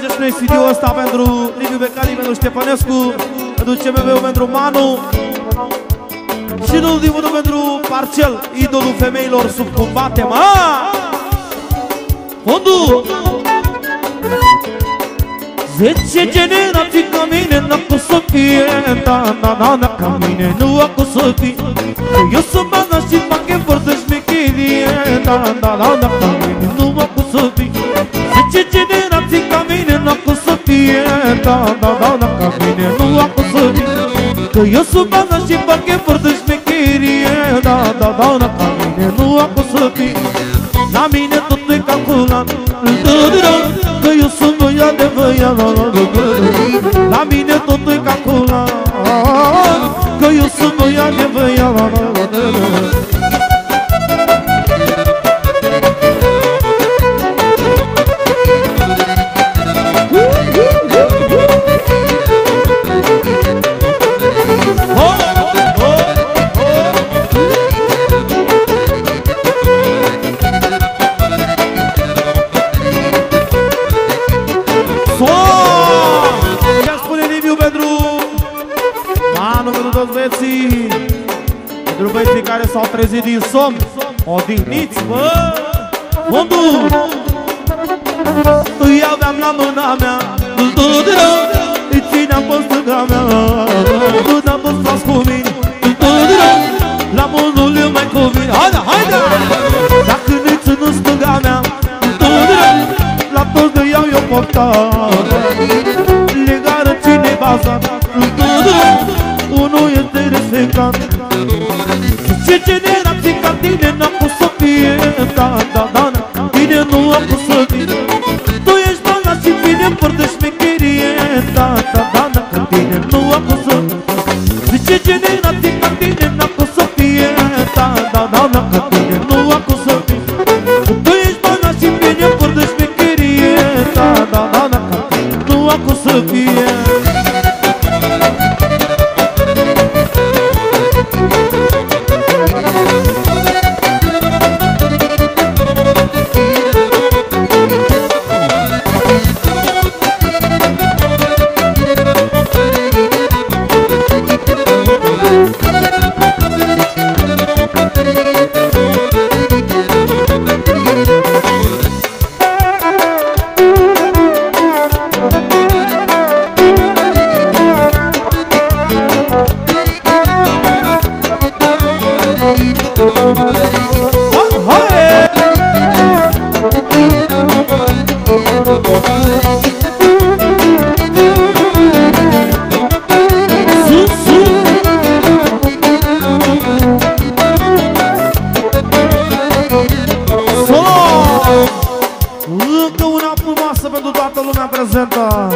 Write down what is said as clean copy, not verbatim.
Faceți noi CD-ul ăsta pentru Liviu Becali, pentru Ștefănescu, Duce bebeu pentru Manu. Și în ultimul pentru Parcel, idolul femeilor sub combate, mă! Fondul! 10 generații ca mine n-a cum să fie, da, ca mine nu a cum să fie. Eu sunt bana și fac efort de șmecherie, da, ca mine nu a cum să fie. 10 generații ca mine n-a cum să fie, da, ca mine nu a cum să fie. Că eu sunt bana și fac efort de șmecherie, da, ca mine nu a cum să fie. La mine totul e calculat, că eu sunt băiat de băiat. La mine totul e calculat, că eu sunt băiat de băiat. Pentru băieții care s-au trezit din somn, odihniți, bă! Fondul! Îi aveam la mâna mea, îi țineam pe stânga mea, n-am dus frați cu mine, la mânul eu mai convine. Haide, haide! Dacă nu-i țin în stânga mea, la toți de iau eu pofta. Legară ține baza, unul este respectat. Ce generații ca tine n-a cum să fie, da, tine nu a cum să fie. Tu ești bana și bine părtă șmecherie, da, ca tine nu a cum să fie. Ce generații ca tine n-a cum să fie, da, ca tine nu a cum să fie. Tu ești bana și bine părtă șmecherie, da, ca tine nu a cum să fie. Încă una frumoasă pentru toată lumea prezentă.